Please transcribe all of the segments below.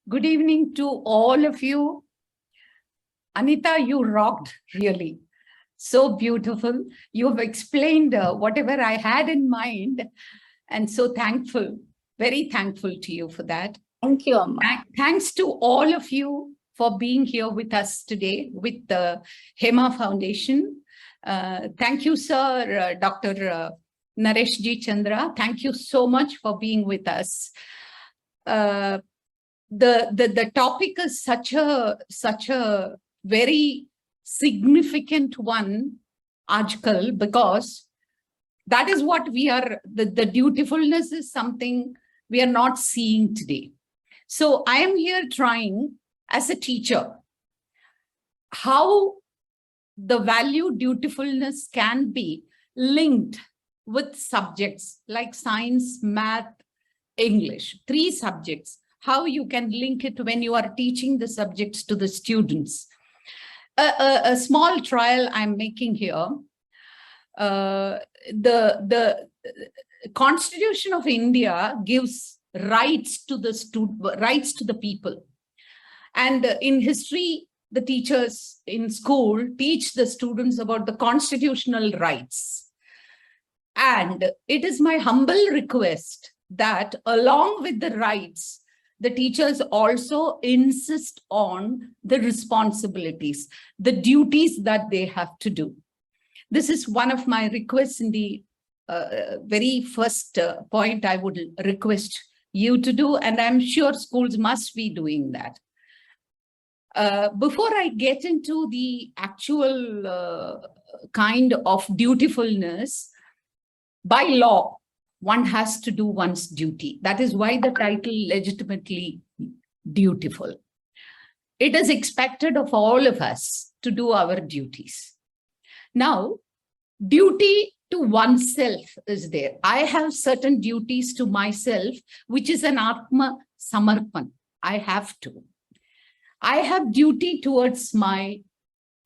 Good evening to all of you. Anita, you rocked, really. So beautiful. You've explained whatever I had in mind. And so thankful, very thankful to you for that. Thank you, Amma. Thanks to all of you for being here with us today with the HEMA Foundation. Thank you, sir, Dr. Naresh G. Chandra. Thank you so much for being with us. The topic is such a very significant one, Ajkal, because that is what we are, the dutifulness is something we are not seeing today. So I am here trying as a teacher, how the value dutifulness can be linked with subjects like science, math, English, 3 subjects, how you can link it when you are teaching the subjects to the students. A small trial I'm making here. The Constitution of India gives rights to the people. And in history, the teachers in school teach the students about the constitutional rights. And it is my humble request that along with the rights, the teachers also insist on the responsibilities, the duties that they have to do. This is one of my requests in the very first point I would request you to do, and I'm sure schools must be doing that. Before I get into the actual kind of dutifulness, by law, one has to do one's duty. That is why the title legitimately dutiful. It is expected of all of us to do our duties. Now, duty to oneself is there. I have certain duties to myself, which is an Atma Samarpan. I have to. I have duty towards my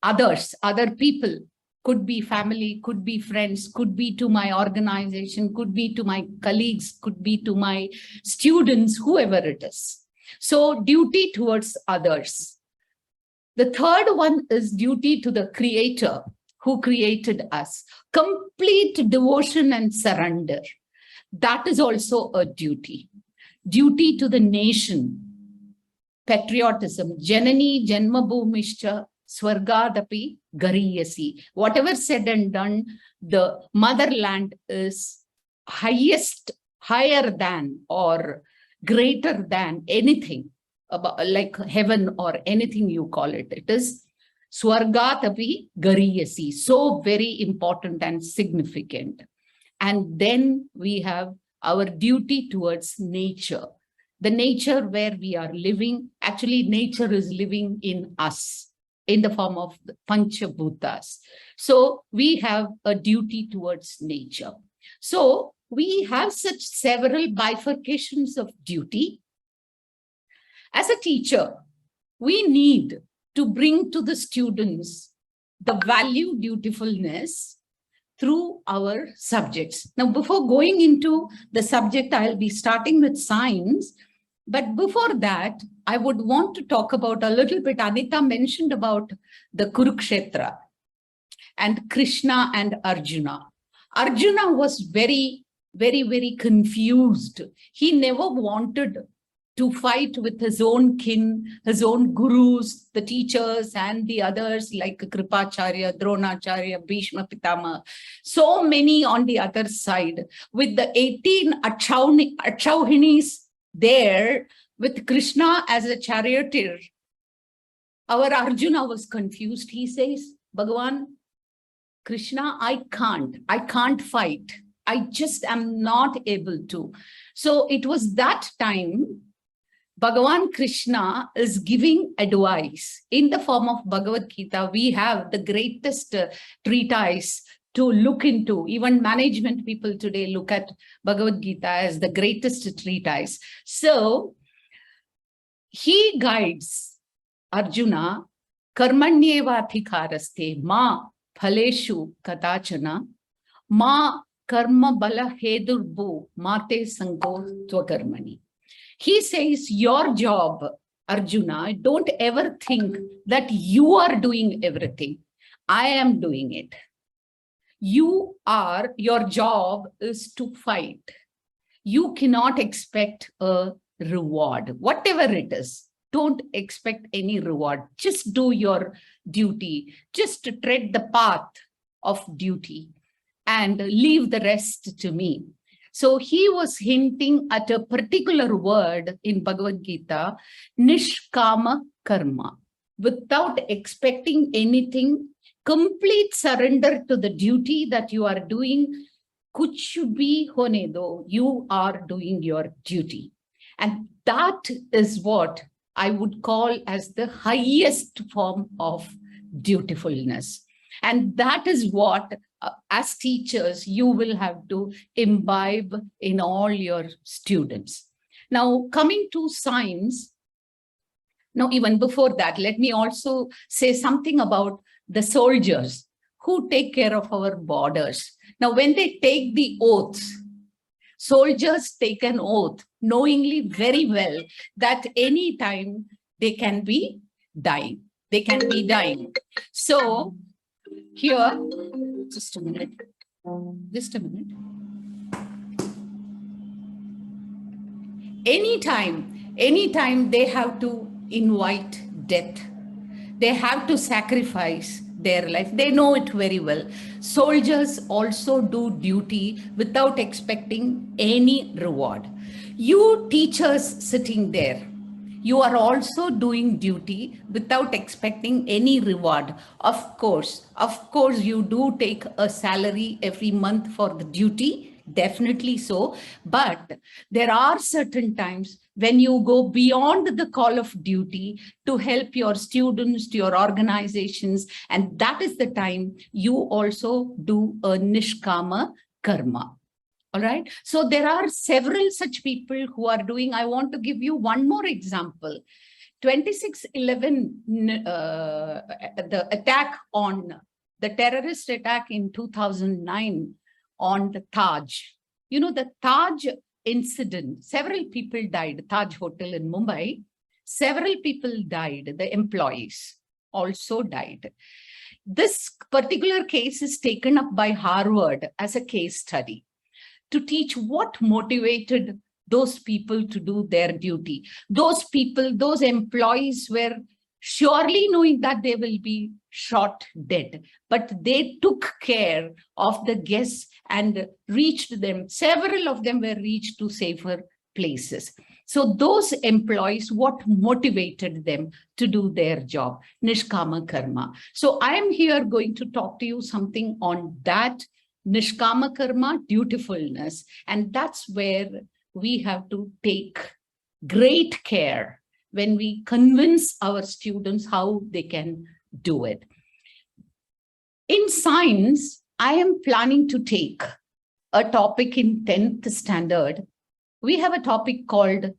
others, other people. Could be family, could be friends, could be to my organization, could be to my colleagues, could be to my students, whoever it is. So duty towards others. The third one is duty to the Creator who created us. Complete devotion and surrender. That is also a duty. Duty to the nation. Patriotism. Janani Janmabhumischa Swargadapi Gariyasi. Whatever said and done, the motherland is higher than or greater than anything about, like heaven or anything you call it. It is Swargadapi Gariyasi. So very important and significant. And then we have our duty towards nature. The nature where we are living, actually nature is living in us, in the form of the Panchabhutas. So we have a duty towards nature. So we have such several bifurcations of duty. As a teacher, we need to bring to the students the value dutifulness through our subjects. Now, before going into the subject, I'll be starting with science. But before that, I would want to talk about a little bit. Anita mentioned about the Kurukshetra and Krishna and Arjuna. Arjuna was very, very, very confused. He never wanted to fight with his own kin, his own gurus, the teachers and the others like Kripacharya, Dronacharya, Bhishma Pitama, so many on the other side. With the 18 Achauhinis there, with Krishna as a charioteer, our Arjuna was confused. He says, Bhagavan, Krishna, I can't fight. I just am not able to. So it was that time Bhagavan Krishna is giving advice in the form of Bhagavad Gita. We have the greatest treatise to look into. Even management people today look at Bhagavad Gita as the greatest treatise. So he guides Arjuna, Karmanyeva Adhikaraste ma phaleshu katachana ma karma bala hedurbu mate sanko tvakarmani. He says your job Arjuna, don't ever think that you are doing everything. I am doing it. Your job is to fight. You cannot expect a reward, whatever it is. Don't expect any reward. Just do your duty. Just tread the path of duty and leave the rest to me. So he was hinting at a particular word in Bhagavad Gita, nishkama karma, without expecting anything, complete surrender to the duty that you are doing. Kuch bhi hone do, you are doing your duty. And that is what I would call as the highest form of dutifulness. And that is what, as teachers, you will have to imbibe in all your students. Now, coming to science, now, even before that, let me also say something about the soldiers who take care of our borders. Now, when they take the oaths, soldiers take an oath, knowingly very well that any time they can be dying. They can be dying. So here, just a minute. Anytime they have to invite death. They have to sacrifice their life. They know it very well. Soldiers also do duty without expecting any reward. You teachers sitting there, you are also doing duty without expecting any reward. Of course, you do take a salary every month for the duty, definitely so. But there are certain times when you go beyond the call of duty to help your students, to your organizations, and that is the time you also do a nishkama karma. All right. So there are several such people who are doing. I want to give you one more example. 26/11, the attack on the terrorist attack in 2009 on the Taj. You know, the Taj incident, several people died. Taj Hotel in Mumbai, several people died. The employees also died. This particular case is taken up by Harvard as a case study to teach what motivated those people to do their duty. Those people, those employees were surely knowing that they will be shot dead, but they took care of the guests and reached them. Several of them were reached to safer places. So those employees, what motivated them to do their job? Nishkama karma. So I am here going to talk to you something on that nishkama karma, dutifulness. And that's where we have to take great care when we convince our students how they can do it. In science, I am planning to take a topic in 10th standard. We have a topic called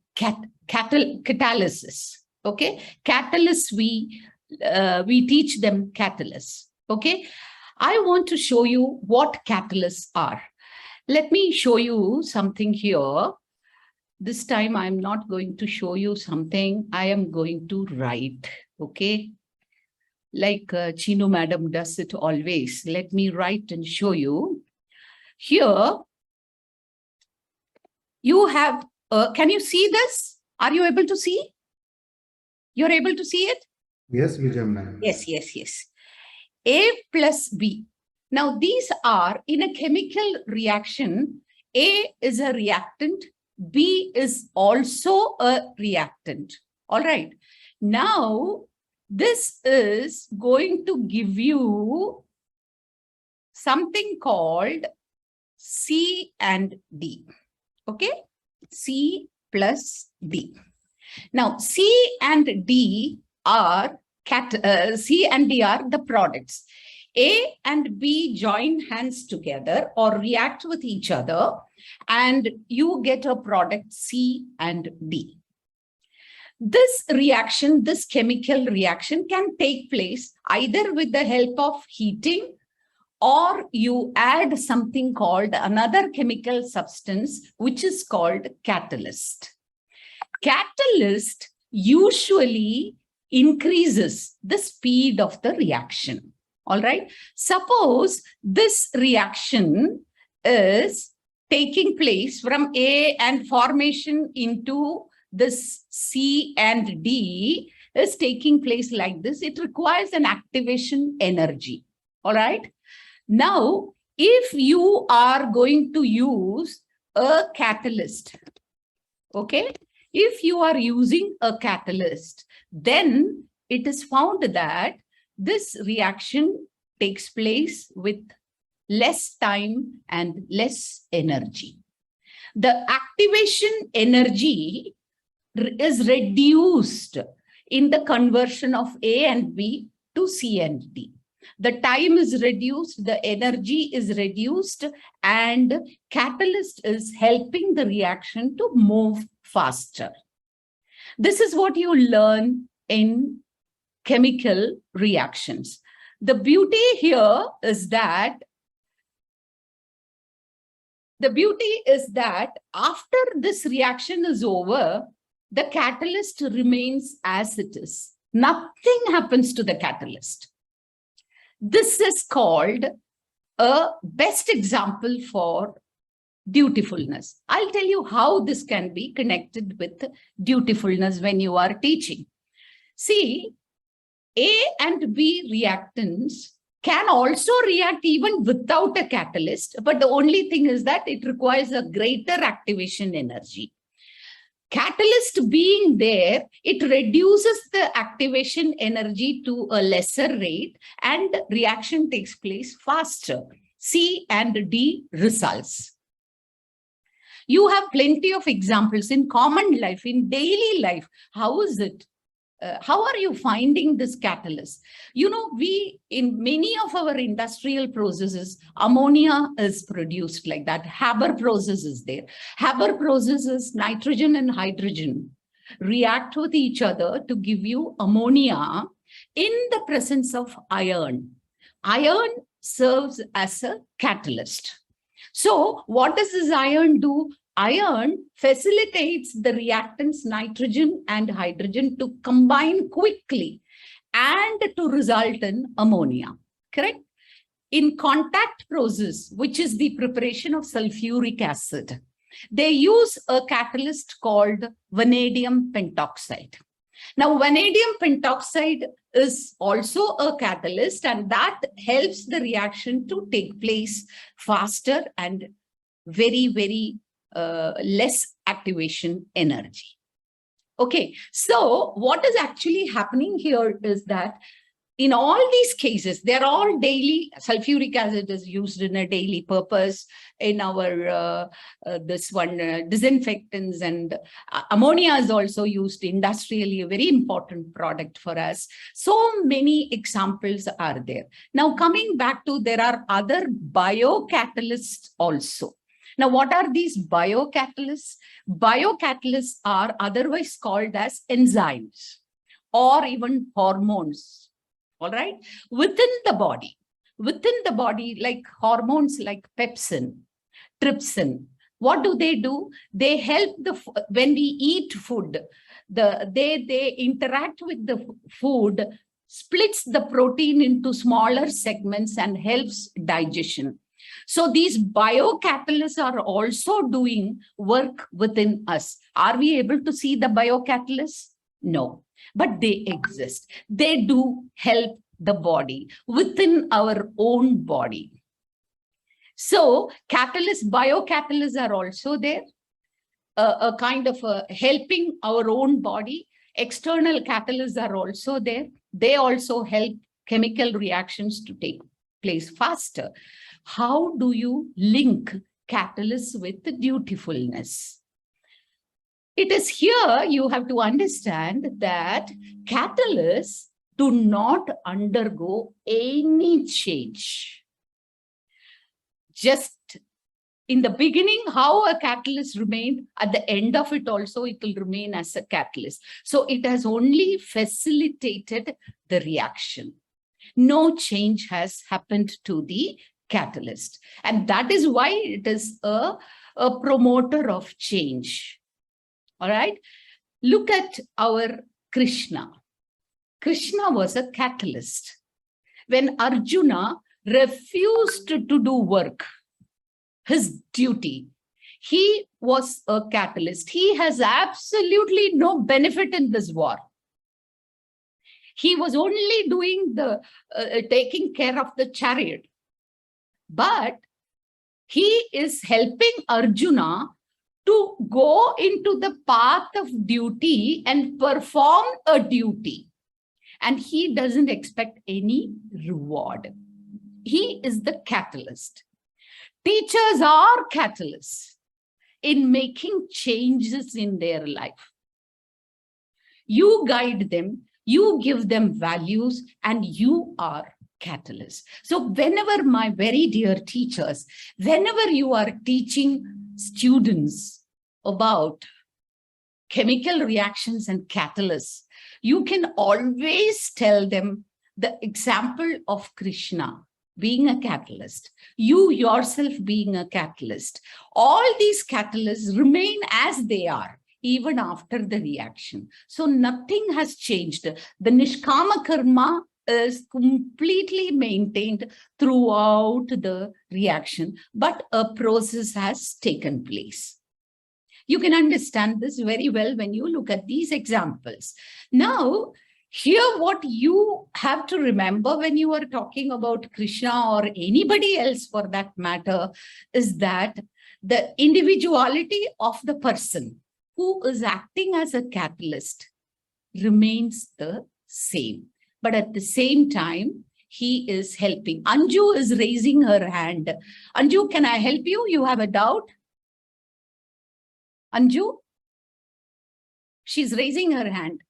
catalysis. Okay, catalysts, we teach them catalysts. Okay, I want to show you what catalysts are. Let me show you something here. This time I'm not going to show you something. I am going to write. Okay, like Chino madam does it always. Let me write and show you. Here, you have, can you see this? Are you able to see? You're able to see it? Yes, Vijayam ma'am. Yes. A plus B. Now, these are in a chemical reaction. A is a reactant. B is also a reactant. All right. Now, this is going to give you something called C and D. Okay. C plus D. Now, C and D are the products. A and B join hands together or react with each other, and you get a product C and D. This reaction, this chemical reaction, can take place either with the help of heating, or you add something called another chemical substance, which is called catalyst. Catalyst usually increases the speed of the reaction. All right. Suppose this reaction is taking place from A and formation into this C and D is taking place like this. It requires an activation energy. All right. Now, if you are going to use a catalyst, okay, if you are using a catalyst, then it is found that this reaction takes place with less time and less energy. The activation energy is reduced in the conversion of A and B to C and D. The time is reduced, the energy is reduced, and catalyst is helping the reaction to move faster. This is what you learn in chemical reactions. The beauty here is that after this reaction is over, the catalyst remains as it is. Nothing happens to the catalyst. This is called a best example for dutifulness. I'll tell you how this can be connected with dutifulness when you are teaching. See, A and B reactants can also react even without a catalyst, but the only thing is that it requires a greater activation energy. Catalyst being there, it reduces the activation energy to a lesser rate and reaction takes place faster. C and D results. You have plenty of examples in common life, in daily life. How is it? How are you finding this catalyst? You know, in many of our industrial processes, ammonia is produced like that. Haber process is there. Haber processes nitrogen and hydrogen react with each other to give you ammonia in the presence of iron. Iron serves as a catalyst. So what does this iron do? Iron facilitates the reactants nitrogen and hydrogen to combine quickly and to result in ammonia, correct? In contact process, which is the preparation of sulfuric acid, they use a catalyst called vanadium pentoxide. Now, vanadium pentoxide is also a catalyst, and that helps the reaction to take place faster and very, very less activation energy. Okay, so what is actually happening here is that in all these cases, they're all daily. Sulfuric acid is used in a daily purpose in our disinfectants, and ammonia is also used industrially, a very important product for us. So many examples are there. Now, coming back to, there are other biocatalysts also. Now, what are these biocatalysts? Biocatalysts are otherwise called as enzymes or even hormones, all right, within the body, like hormones like pepsin, trypsin. What do? They help when we eat food, they interact with the food, splits the protein into smaller segments and helps digestion. So these biocatalysts are also doing work within us. Are we able to see the biocatalysts? No, but they exist. They do help the body within our own body. So biocatalysts are also there, a kind of helping our own body. External catalysts are also there. They also help chemical reactions to take place faster. How do you link catalysts with the dutifulness? It is here you have to understand that catalysts do not undergo any change. Just in the beginning, how a catalyst remained, at the end of it also, it will remain as a catalyst. So it has only facilitated the reaction. No change has happened to the catalyst. And that is why it is a promoter of change. All right. Look at our Krishna. Krishna was a catalyst. When Arjuna refused to do work, his duty, he was a catalyst. He has absolutely no benefit in this war. He was only doing the taking care of the chariot. But he is helping Arjuna to go into the path of duty and perform a duty. And he doesn't expect any reward. He is the catalyst. Teachers are catalysts in making changes in their life. You guide them, you give them values, and you are catalysts. So whenever, my very dear teachers, whenever you are teaching students about chemical reactions and catalysts, you can always tell them the example of Krishna being a catalyst, you yourself being a catalyst. All these catalysts remain as they are, even after the reaction. So nothing has changed. The Nishkama Karma is completely maintained throughout the reaction, but a process has taken place. You can understand this very well when you look at these examples. Now, here what you have to remember when you are talking about Krishna or anybody else for that matter is that the individuality of the person who is acting as a catalyst remains the same. But at the same time, he is helping. Anju is raising her hand. Anju, can I help you? You have a doubt? Anju? She's raising her hand.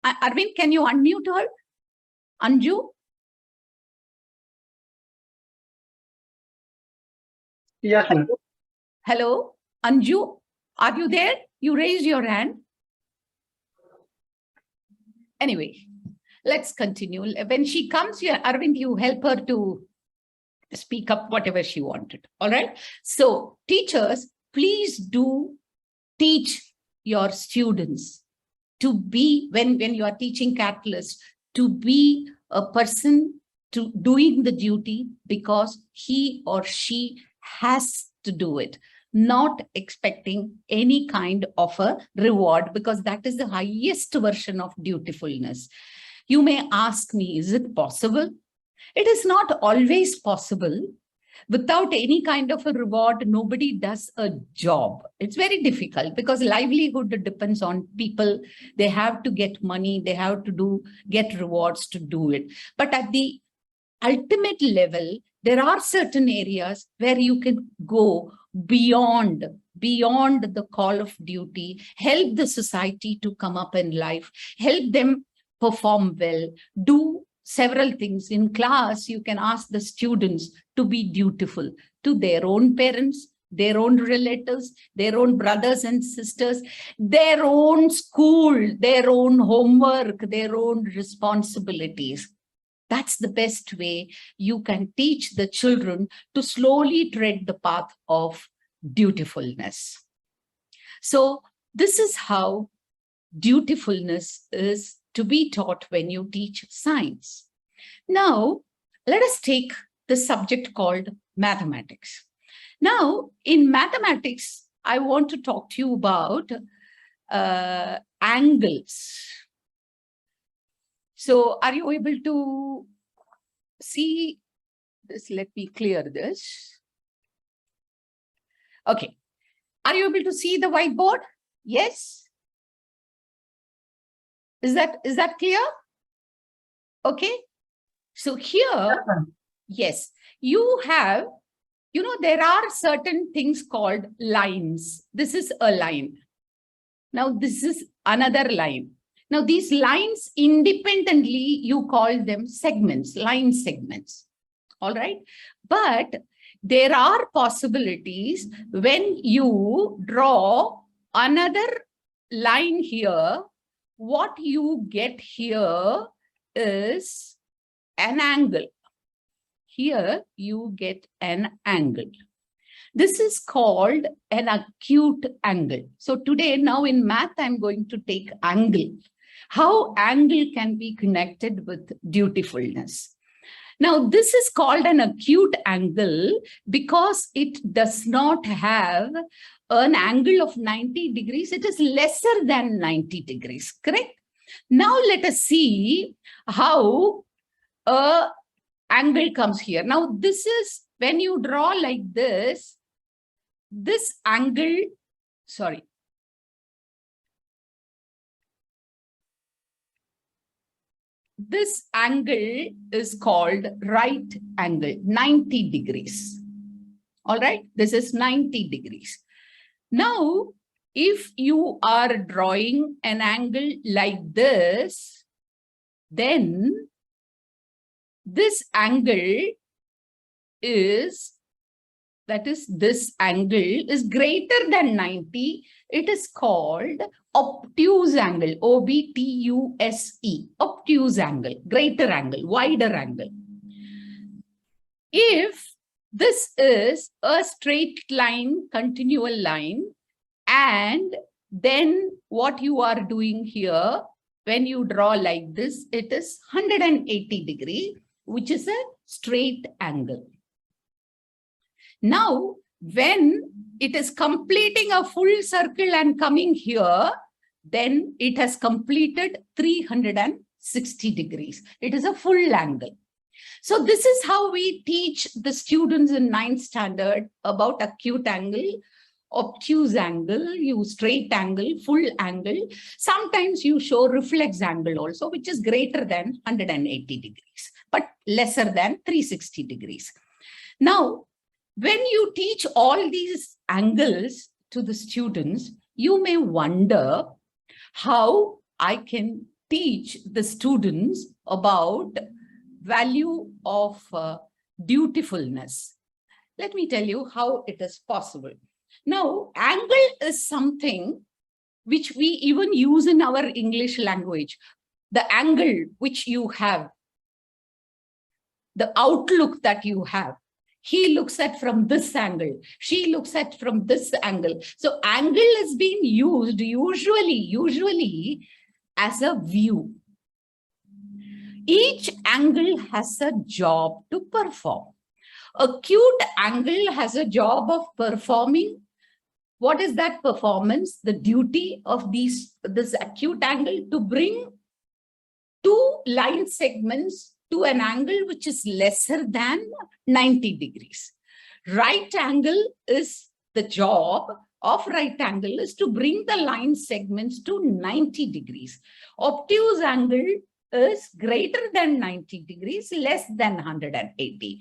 Arvind, can you unmute her? Anju? Yeah. Hello? Anju? Are you there? You raised your hand. Anyway, let's continue. When she comes here, Arvind, you help her to speak up whatever she wanted. All right. So teachers, please do teach your students to be, when you are teaching catalyst, to be a person to doing the duty because he or she has to do it, not expecting any kind of a reward, because that is the highest version of dutifulness. You may ask me, is it possible? It is not always possible. Without any kind of a reward, nobody does a job. It's very difficult because livelihood depends on people. They have to get money. They have to get rewards to do it. But at the ultimate level, there are certain areas where you can go beyond the call of duty, help the society to come up in life, help them perform well, do several things. In class, you can ask the students to be dutiful to their own parents, their own relatives, their own brothers and sisters, their own school, their own homework, their own responsibilities. That's the best way you can teach the children to slowly tread the path of dutifulness. So this is how dutifulness is to be taught when you teach science. Now, let us take the subject called mathematics. Now, in mathematics, I want to talk to you about angles. So are you able to see this? Let me clear this. Okay. Are you able to see the whiteboard? Yes. Is that clear? Okay. So here, yes, you have, there are certain things called lines. This is a line. Now, this is another line. Now, these lines independently, you call them segments, line segments. All right. But there are possibilities when you draw another line here, what you get here is an angle. Here you get an angle. This is called an acute angle. So today, now in math, I'm going to take angle. How angle can be connected with dutifulness. Now, this is called an acute angle because it does not have an angle of 90 degrees. It is lesser than 90 degrees, correct? Now, let us see how a angle comes here. Now, this is when you draw like this angle, sorry. This angle is called right angle, 90 degrees. All right, this is 90 degrees. Now, if you are drawing an angle like this, then this angle is, that is, this angle is greater than 90. It is called obtuse angle, O-B-T-U-S-E, obtuse angle, greater angle, wider angle. If this is a straight line, continual line, and then what you are doing here, when you draw like this, it is 180 degree, which is a straight angle. Now, when it is completing a full circle and coming here, then it has completed 360 degrees. It is a full angle. So this is how we teach the students in 9th standard about acute angle, obtuse angle, you straight angle, full angle. Sometimes you show reflex angle also, which is greater than 180 degrees, but lesser than 360 degrees. Now, when you teach all these angles to the students, you may wonder how I can teach the students about value of dutifulness. Let me tell you how it is possible. Now, angle is something which we even use in our English language. The angle which you have, the outlook that you have. He looks at from this angle. She looks at from this angle. So angle is being used usually as a view. Each angle has a job to perform. Acute angle has a job of performing. What is that performance? The duty of this acute angle to bring two line segments to an angle which is lesser than 90 degrees. Right angle is the job of right angle is to bring the line segments to 90 degrees. Obtuse angle is greater than 90 degrees, less than 180.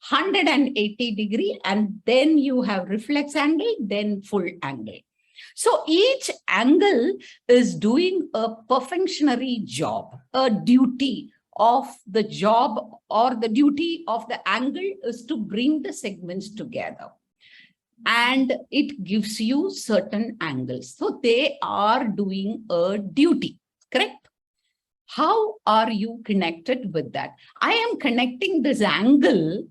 180 degree, and then you have reflex angle, then full angle. So each angle is doing a perfectionary job, a duty of the job, or the duty of the angle is to bring the segments together. And it gives you certain angles. So they are doing a duty, correct? How are you connected with that? I am connecting this angle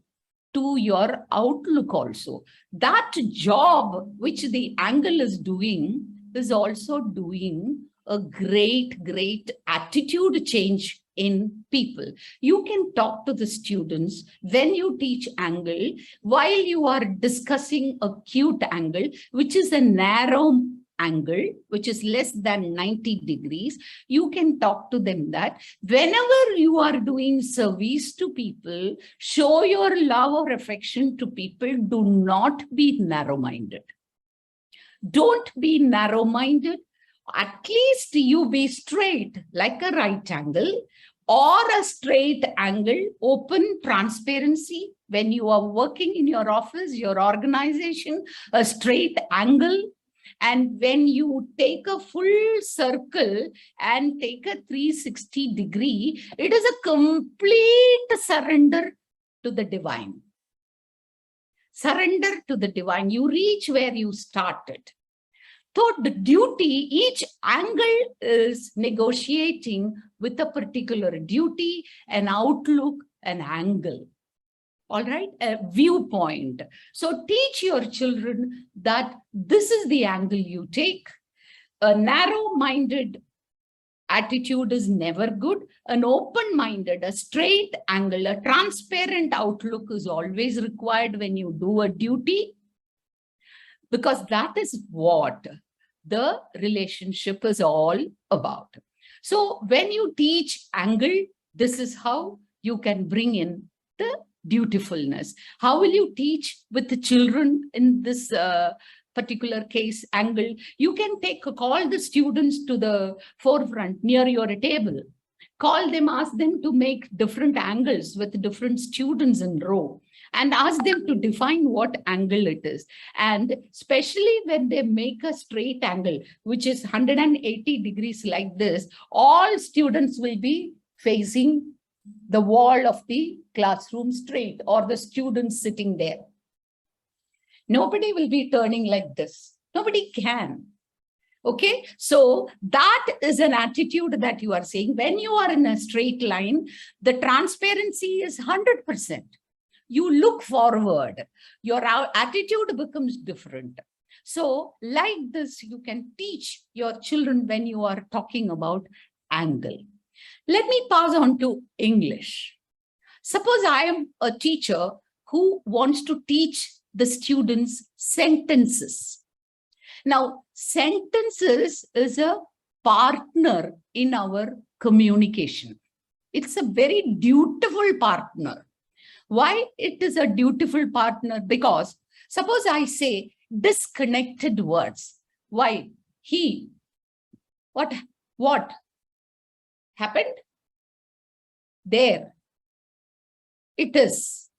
to your outlook also. That job which the angle is doing is also doing a great attitude change in people. You can talk to the students when you teach angle, while you are discussing acute angle, which is a narrow angle, which is less than 90 degrees, you can talk to them that whenever you are doing service to people, show your love or affection to people, do not be narrow-minded. Don't be narrow-minded. At least you be straight, like a right angle, or a straight angle, open transparency. When you are working in your office, your organization, a straight angle. And when you take a full circle and take a 360 degree, it is a complete surrender to the divine. Surrender to the divine. You reach where you started. So the duty, each angle is negotiating with a particular duty, an outlook, an angle. All right, a viewpoint. So teach your children that this is the angle you take. A narrow-minded attitude is never good. An open-minded, a straight angle, a transparent outlook is always required when you do a duty, because that is what the relationship is all about. So when you teach angle, this is how you can bring in the dutifulness. How will you teach with the children in this particular case angle? You can call the students to the forefront near your table. Call them, ask them to make different angles with different students in row, and ask them to define what angle it is. And especially when they make a straight angle, which is 180 degrees like this, all students will be facing the wall of the classroom straight, or the students sitting there. Nobody will be turning like this. Nobody can. Okay, so that is an attitude that you are saying. When you are in a straight line, the transparency is 100%. You look forward, your attitude becomes different. So like this, you can teach your children when you are talking about angle. Let me pass on to English. Suppose I am a teacher who wants to teach the students sentences. Now, sentences is a partner in our communication. It's a very dutiful partner. Why it is a dutiful partner? Because suppose I say disconnected words. Why? He. What happened? There. It is.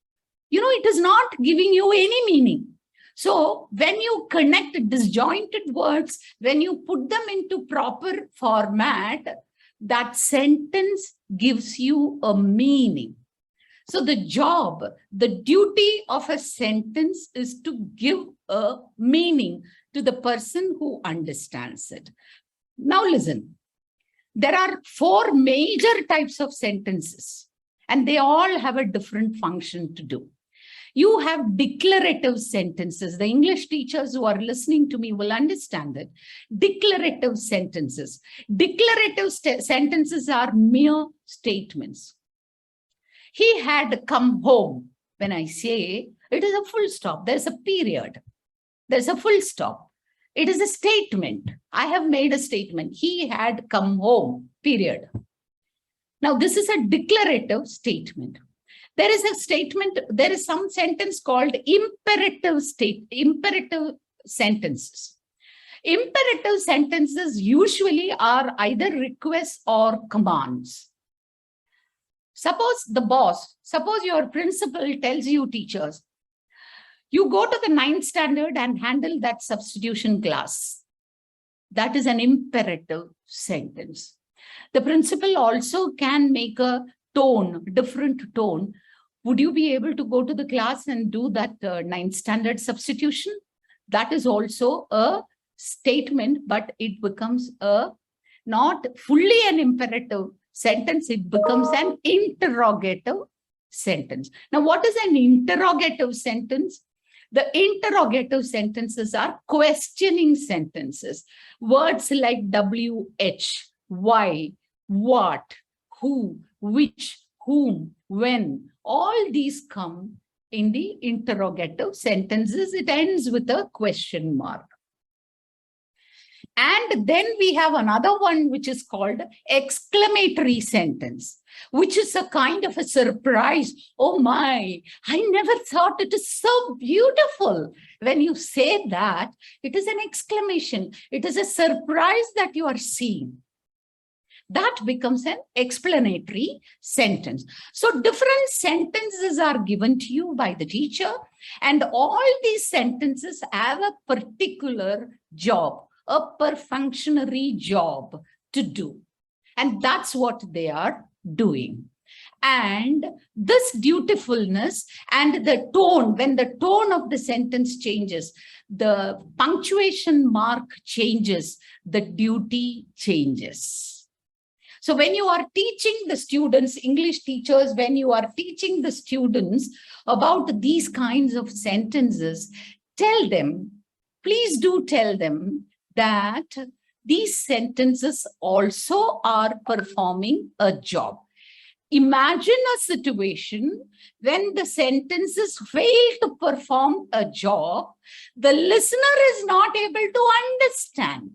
You know, it is not giving you any meaning. So when you connect disjointed words, when you put them into proper format, that sentence gives you a meaning. So the job, the duty of a sentence is to give a meaning to the person who understands it. Now listen, there are 4 major types of sentences, and they all have a different function to do. You have declarative sentences. The English teachers who are listening to me will understand it. Declarative sentences. Declarative sentences are mere statements. He had come home. When I say, it is a full stop. There's a period. There's a full stop. It is a statement. I have made a statement. He had come home, period. Now, this is a declarative statement. There is a statement, there is some sentence called imperative sentences. Imperative sentences usually are either requests or commands. Suppose your principal tells you, teachers, you go to the 9th standard and handle that substitution class. That is an imperative sentence. The principal also can make a different tone. Would you be able to go to the class and do that 9th standard substitution? That is also a statement, but it becomes not fully an imperative sentence. It becomes an interrogative sentence. Now, what is an interrogative sentence? The interrogative sentences are questioning sentences. Words like WH, why, what, who, which, whom, when, all these come in the interrogative sentences. It ends with a question mark. And then we have another one which is called exclamatory sentence, which is a kind of a surprise. Oh my, I never thought it is so beautiful. When you say that, it is an exclamation. It is a surprise that you are seeing. That becomes an explanatory sentence. So different sentences are given to you by the teacher, and all these sentences have a particular job, a perfunctory job to do. And that's what they are doing. And this dutifulness and the tone, when the tone of the sentence changes, the punctuation mark changes, the duty changes. So when you are teaching the students, English teachers, when you are teaching the students about these kinds of sentences, tell them, please do tell them that these sentences also are performing a job. Imagine a situation when the sentences fail to perform a job, the listener is not able to understand.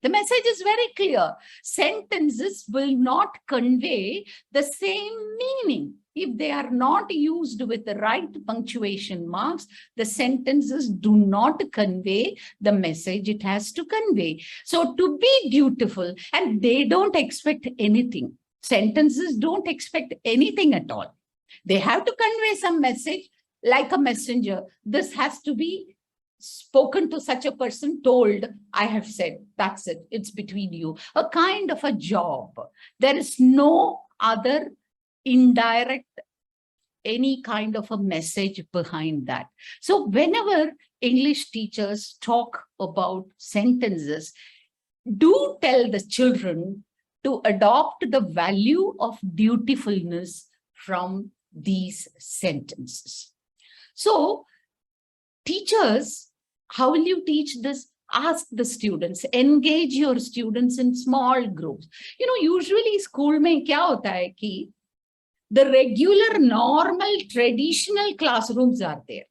The message is very clear. Sentences will not convey the same meaning. If they are not used with the right punctuation marks, the sentences do not convey the message it has to convey. So to be dutiful, and they don't expect anything. Sentences don't expect anything at all. They have to convey some message like a messenger. This has to be spoken to such a person, told, I have said, that's it, it's between you. A kind of a job. There is no other indirect, any kind of a message behind that. So whenever English teachers talk about sentences, do tell the children to adopt the value of dutifulness from these sentences. So teachers, how will you teach this? Ask the students, engage your students in small groups. Usually school mein kya hota hai ki the regular, normal, traditional classrooms are there,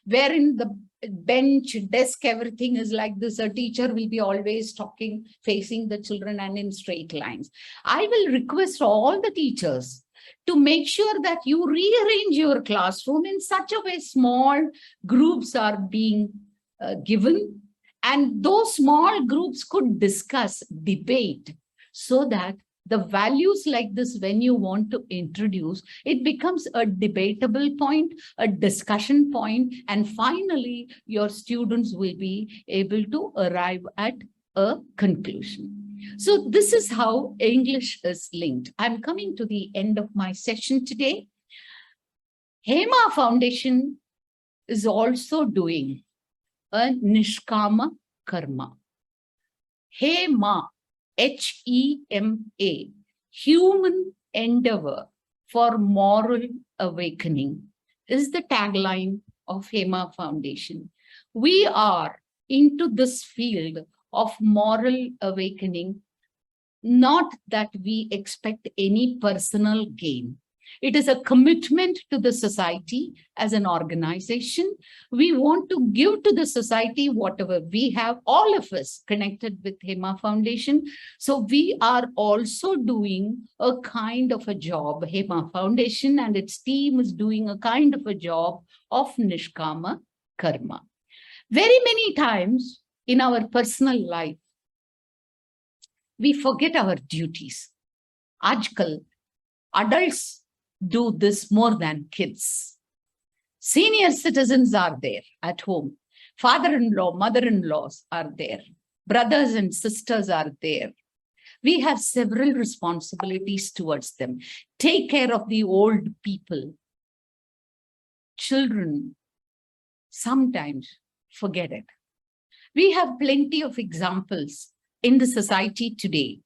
wherein the bench, desk, everything is like this. A teacher will be always talking, facing the children and in straight lines. I will request all the teachers to make sure that you rearrange your classroom in such a way small groups are being given, and those small groups could discuss, debate, so that the values like this, when you want to introduce, it becomes a debatable point, a discussion point, and finally your students will be able to arrive at a conclusion. So this is how English is linked. I'm coming to the end of my session today. Hema Foundation is also doing a Nishkama Karma. Hema, H-E-M-A, human endeavor for moral awakening, is the tagline of Hema Foundation. We are into this field of moral awakening, not that we expect any personal gain. It is a commitment to the society as an organization. We want to give to the society whatever we have, all of us connected with Hema Foundation. So we are also doing a kind of a job. Hema Foundation and its team is doing a kind of a job of Nishkama Karma. Very many times in our personal life, we forget our duties. Aajkal, adults do this more than kids. Senior citizens are there at home. Father-in-law, mother-in-laws are there. Brothers and sisters are there. We have several responsibilities towards them. Take care of the old people. Children sometimes forget it. We have plenty of examples in the society today,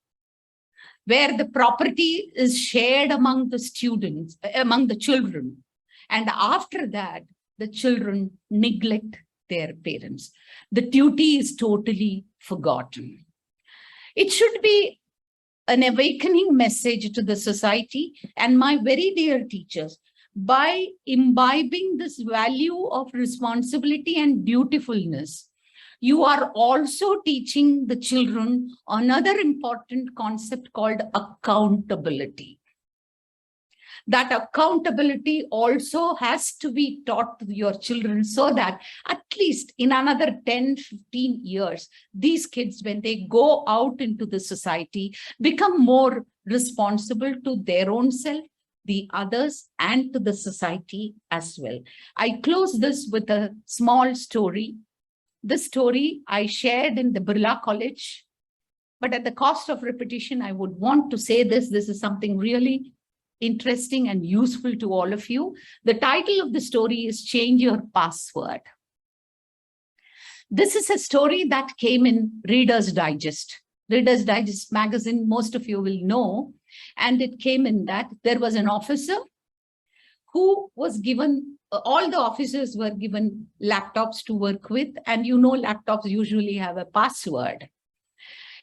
where the property is shared among the students, among the children. And after that, the children neglect their parents. The duty is totally forgotten. It should be an awakening message to the society. And my very dear teachers, by imbibing this value of responsibility and dutifulness, you are also teaching the children another important concept called accountability. That accountability also has to be taught to your children, so that at least in another 10, 15 years, these kids, when they go out into the society, become more responsible to their own self, the others, and to the society as well. I close this with a small story. This story I shared in the Birla College, but at the cost of repetition, I would want to say this. This is something really interesting and useful to all of you. The title of the story is Change Your Password. This is a story that came in Reader's Digest. Reader's Digest magazine, most of you will know. And it came in that there was an officer who was given, all the officers were given laptops to work with. And you know, laptops usually have a password.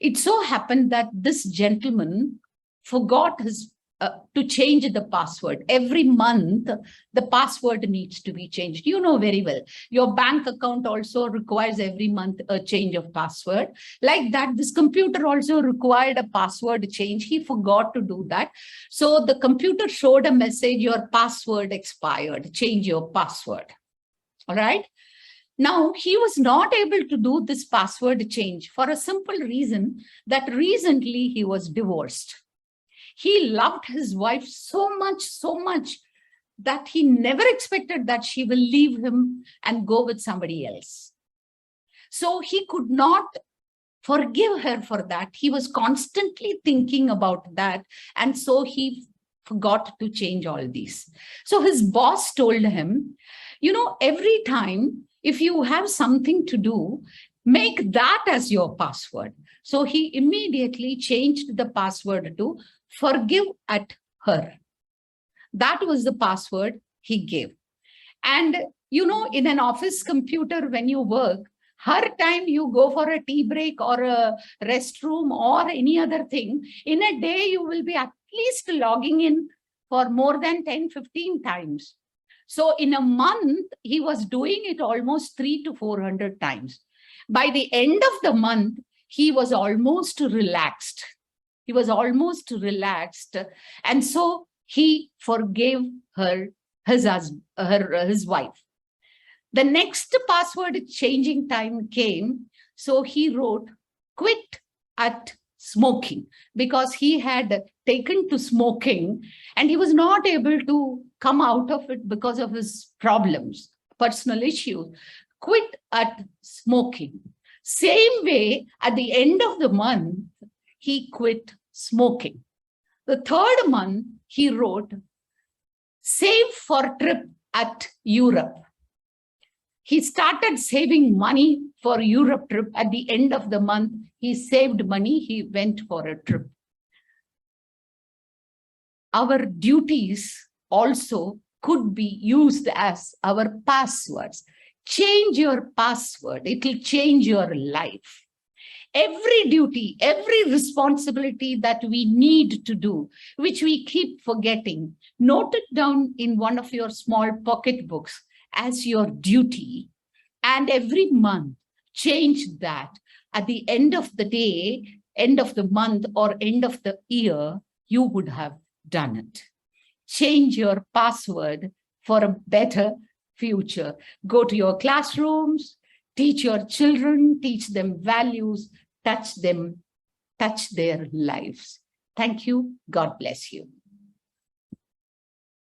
It so happened that this gentleman forgot to change the password. Every month, the password needs to be changed. You know very well. Your bank account also requires every month a change of password. Like that, this computer also required a password change. He forgot to do that. So the computer showed a message, your password expired. Change your password. All right. Now, he was not able to do this password change for a simple reason that recently he was divorced. He loved his wife so much that he never expected that she will leave him and go with somebody else. So he could not forgive her for that. He was constantly thinking about that. And so he forgot to change all these. So his boss told him, you know, every time if you have something to do, make that as your password. So he immediately changed the password to forgive at her. That was the password he gave. And, you know, in an office computer, when you work, her time you go for a tea break or a restroom or any other thing, in a day, you will be at least logging in for more than 10, 15 times. So in a month, he was doing it almost 300 to 400 times. By the end of the month, he was almost relaxed. He was almost relaxed. And so he forgave her, his wife. The next password changing time came. So he wrote, quit at smoking, because he had taken to smoking and he was not able to come out of it because of his problems, personal issues. Quit at smoking. Same way, at the end of the month, he quit smoking. The third month, he wrote, save for trip at Europe. He started saving money for Europe trip. At the end of the month, he saved money. He went for a trip. Our duties also could be used as our passwords. Change your password. It will change your life. Every duty, every responsibility that we need to do, which we keep forgetting, note it down in one of your small pocket books as your duty, and every month change that. At the end of the day, end of the month, or end of the year, you would have done it. Change your password for a better future. Go to your classrooms, teach your children, teach them values, touch their lives. Thank you. God bless you.